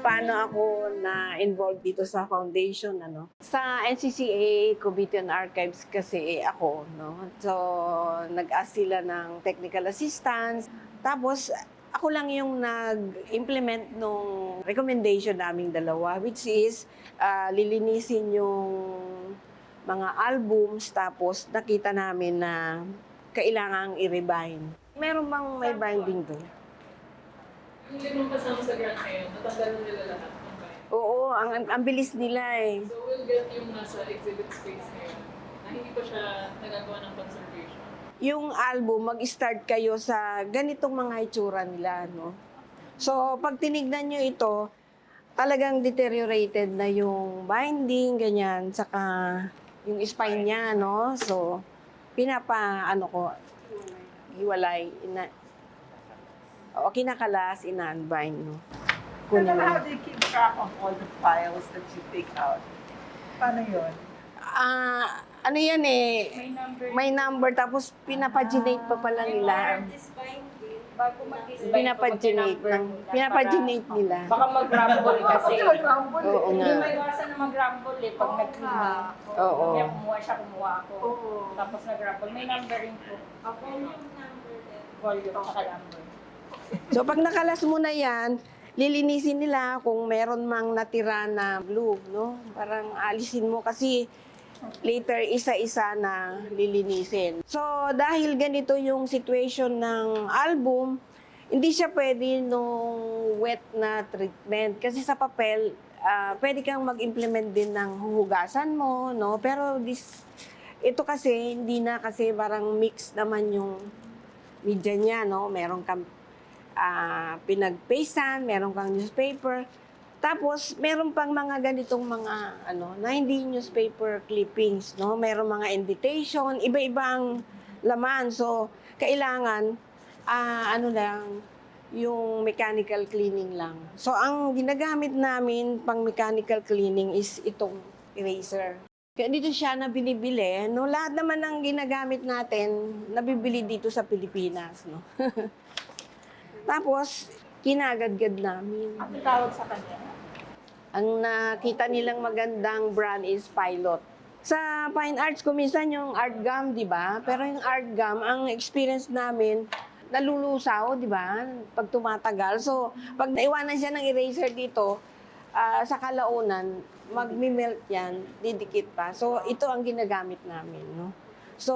paano ako na-involved dito sa foundation, ano. Sa NCCA, Cubitian Archives kasi ako, no. So, nag-ask sila ng technical assistance. Tapos, ako lang yung nag-implement nung recommendation naming dalawa, which is lilinisin yung mga albums, tapos nakita namin na kailangang i-rebind. Meron bang may binding doon? Yung limang kasama sa grant ngayon, natanggal na nila lahat ng bayan. Oo, ang bilis nila eh. So we'll get yung nasa exhibit space ngayon na hindi pa siya nagagawa ng conservation. Yung album, mag-start kayo sa ganitong mga itsura nila, no? So, pag tinignan nyo ito, talagang deteriorated na yung binding, ganyan, saka yung spine niya, no? So, hiwalay, kinakalas, ina-unbind, no? And then how do you keep track of all the files that you take out? Paano yun? Ano yan eh, may number, tapos pinapaginate pa pala nila. Bago mag-design, Pinapaginate nila. baka mag-rumble kasi. Oo Hindi nga. maiwasan na mag-rumble eh pag nag-cleaning. Oo. Kaya kumuha ako. Tapos nag-rumble. May numbering po. Volume saka number. So pag nakalas mo na yan, lilinisin nila kung meron mang natira na glue, no? Parang alisin mo kasi later isa-isa na lilinisin. So dahil ganito yung situation ng album, hindi siya pwede nung wet na treatment. Kasi sa papel, pwede kang mag-implement din ng huhugasan mo, no? Pero ito kasi, hindi na kasi parang mix naman yung media niya, no? Meron kang pinag-pastan, meron kang newspaper. Tapos, meron pang mga ganitong mga, na hindi newspaper clippings, no? Meron mga invitation, iba-ibang laman. So, kailangan, yung mechanical cleaning lang. So, ang ginagamit namin pang mechanical cleaning is itong eraser. Kaya dito siya na binibili, no? Lahat naman ng ginagamit natin, nabibili dito sa Pilipinas, no? Tapos, kinagadgad namin. Ang tawag sa kanya? Ang nakita nilang magandang brand is Pilot. Sa fine arts, kuminsan yung art gum, di ba? Pero yung art gum, ang experience namin, nalulusaw, di ba? Pag tumatagal. So, pag naiwanan siya ng eraser dito, sa kalaunan, magmi-melt yan, didikit pa. So, ito ang ginagamit namin, no? So,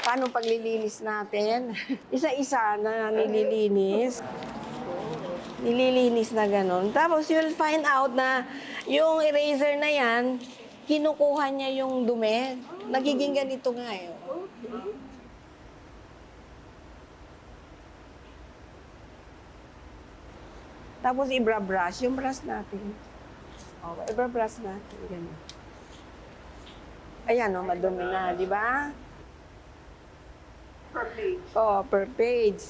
paano paglilinis natin? Isa-isa na nililinis. Nililinis na ganun. Tapos you'll find out na yung eraser na yan, kinukuha niya yung dumi. Nagiging ganito nga eh. Tapos ibra-brush, yung brush natin. Ibra-brush natin, ganun. Ayan o, madumi na, di ba? Per page. Oh, per page.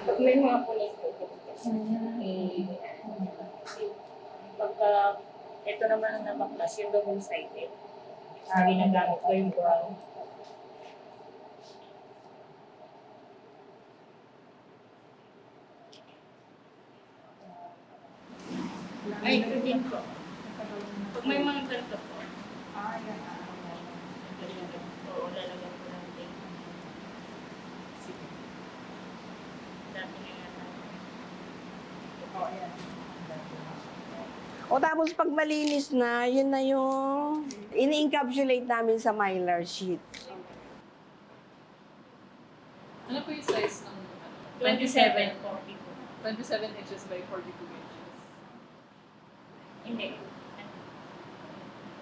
Pag may mga pulis po, pagka ito naman ang nabaklas, yung double sided. Ginagamit ko yung brown. Ay, ito din po. Pag may mga ganito po. Oo, lalagyan ko ng tape. Sige. Dati nga yata. O tapos pag malinis na, yun na yung ini-encapsulate namin sa mylar sheet. Ano po yung size ng 27, 40 po. 27 inches by 42 inches? Hindi.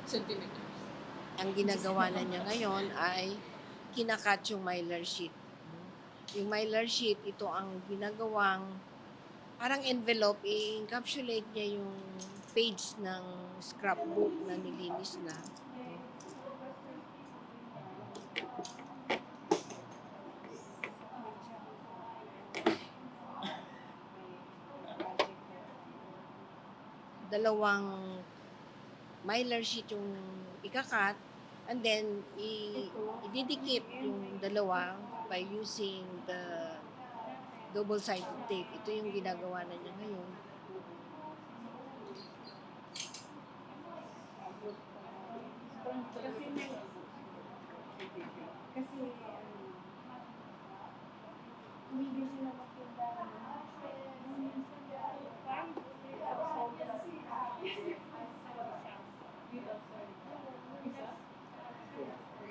Centimeters. Ang ginagawa na niya ngayon ay kinakat yung mylar sheet. Yung mylar sheet, ito ang ginagawang parang envelope, i-encapsulate niya yung page ng scrapbook na nilinis na. Dalawang mylar sheet yung ikakat, and then ididikit yung dalawa by using the double-sided tape. Ito yung ginagawa na niya ngayon.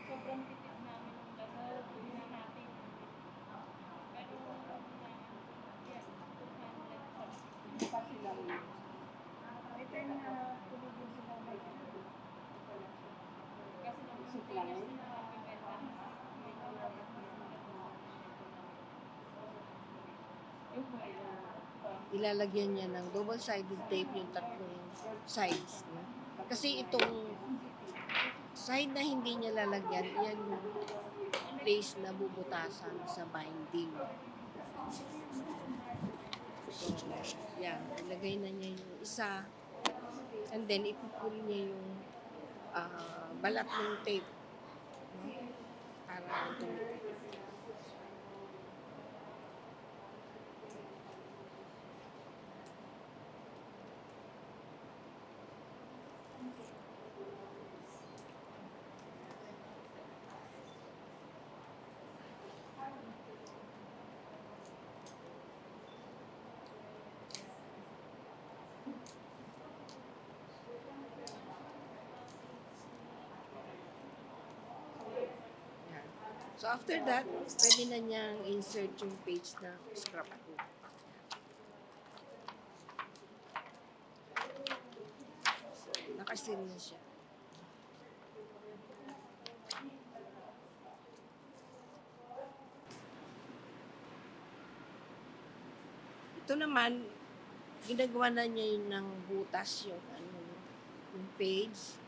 Sobrang tipid namin ng gas. Hindi natin. Pero, yeah, 200. Kasi lang yun. May time na tumigil sila mag kasi nung maintenance din na nagbibenta. May Ilalagyan niya ng double-sided tape yung tatlong sides. No? Kasi itong side na hindi niya lalagyan, yan yung place na bubutasan sa binding. So, yan. Ilagay na niya yung isa. And then, ipupul niya yung balat ng tape. No? Para ito. Yan. So, after that, pwede na niyang insert yung page na scrapbook. So, nakasil na siya. Ito naman, ginagawa na niya yun ng butas yung, yung page.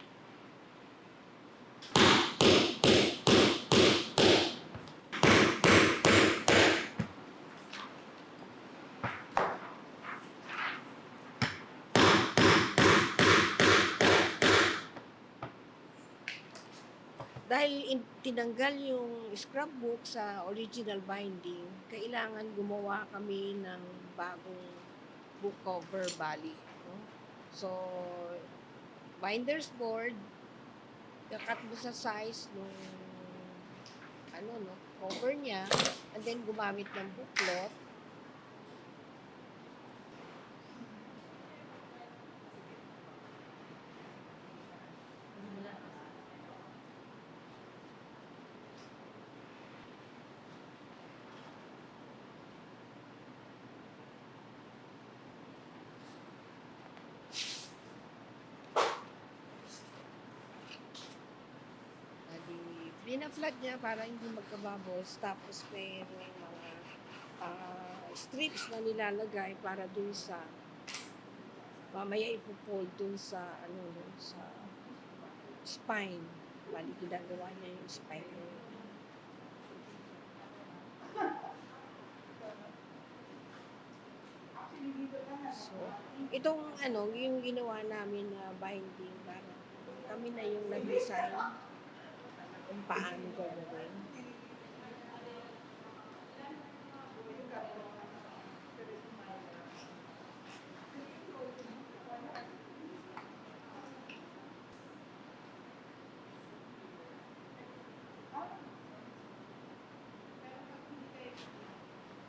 Dahil tinanggal yung scrapbook sa original binding, kailangan gumawa kami ng bagong book cover bali. No? So, binder's board, kakat mo sa size nung cover niya, and then gumamit ng booklet. Pina-flat niya para hindi magkabubbles. Tapos may mga strips na nilalagay para dun sa mamaya ipo-fold dun sa sa spine. Bali, ginagawa niya yung spine. So, itong yung ginawa namin na binding para kami na yung nag-design kung paano gagawin.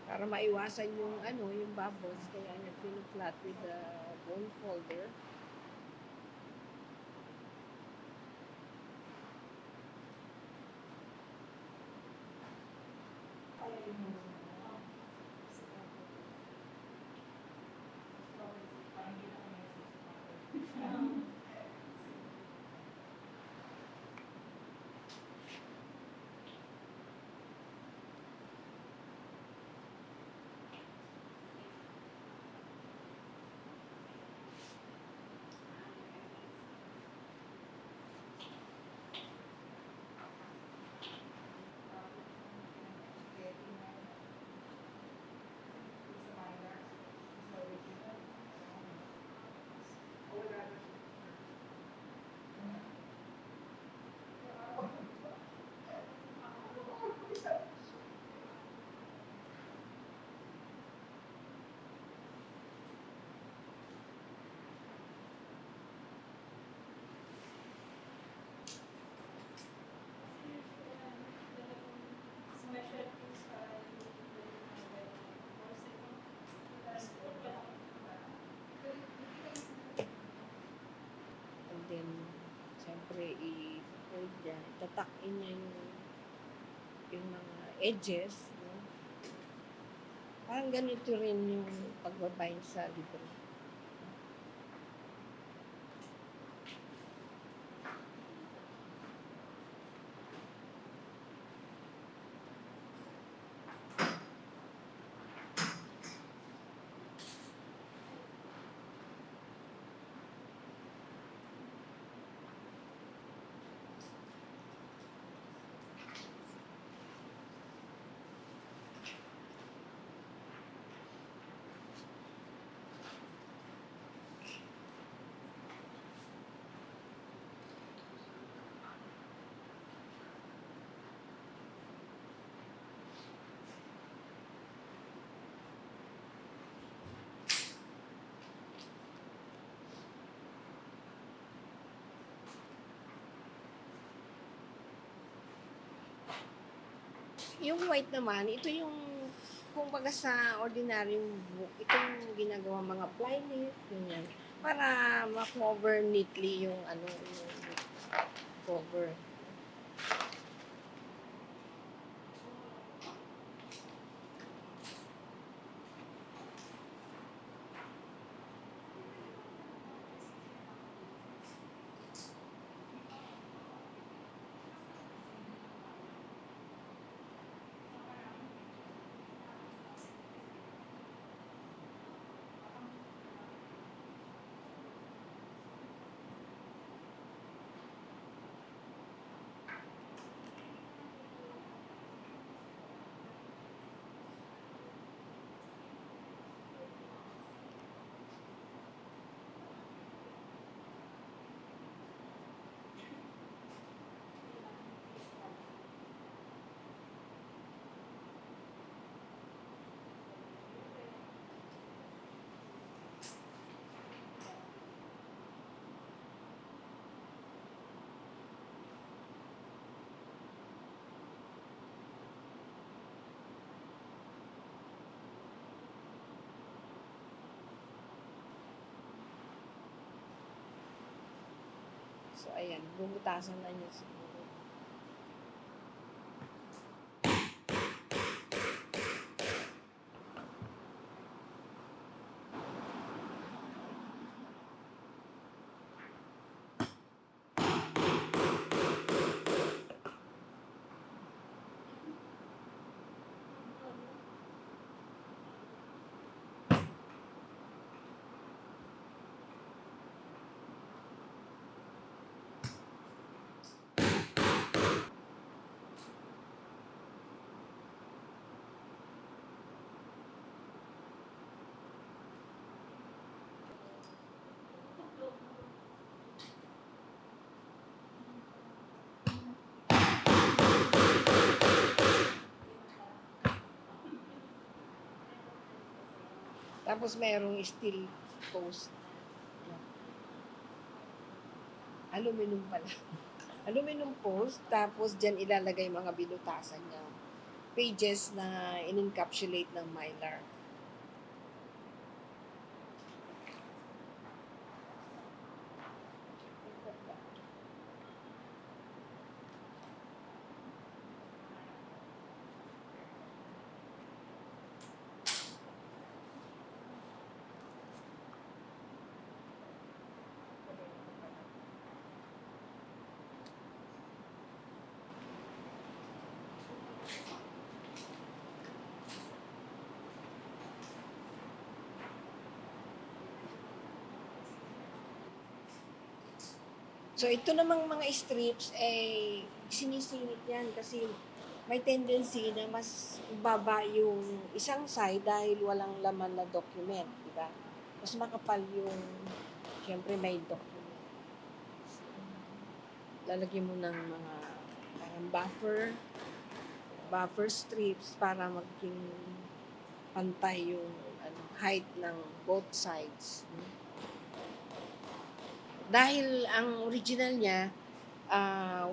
Para maiwasan yung yung bubbles, kaya nag-flat with the bone folder. syempre i-fold niya, itatak-in niya yung mga edges, no? Parang ganito rin yung pagbabind sa libro. Yung white naman, ito yung kumbaga sa ordinaryong book, itong ginagawa mga fly leaf, ganyan, para ma-cover neatly yung yung cover. So, ayan, bubutasan na niya siguro. Tapos merong steel post. Aluminum pala. Aluminum post, tapos dyan ilalagay mga binutasan niya. Pages na in-encapsulate ng mylar. So, ito namang mga strips, sinisingit yan kasi may tendency na mas baba yung isang side dahil walang laman na document, di ba? Mas makapal yung, syempre may document. Lalagyan mo ng mga parang buffer strips para maging pantay yung height ng both sides. Dahil ang original niya,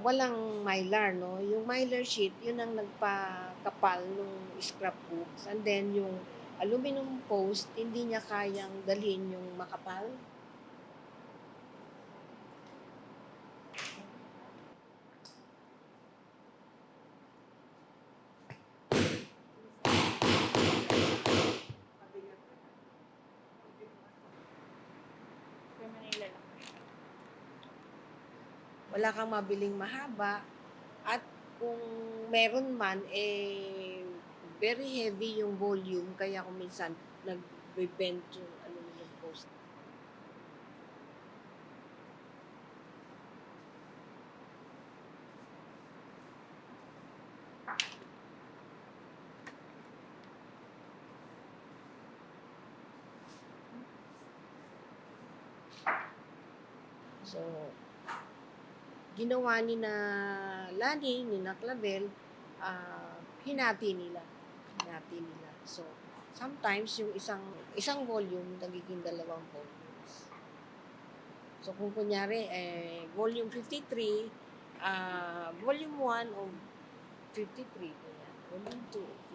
walang mylar, no? Yung mylar sheet, yun ang nagpakapal nung scrapbooks. And then, yung aluminum post, hindi niya kayang dalhin yung makapal. wala kang mabiling mahaba at kung meron man very heavy yung volume kaya kung minsan nag-bend yung yung post. So, ginawa ni na Lani, ni na Clavel, hinati nila. Hinati nila. So, sometimes yung isang volume nagiging dalawang volumes. So, kung kunyari, volume 53, volume 1 of 53, kaya volume 2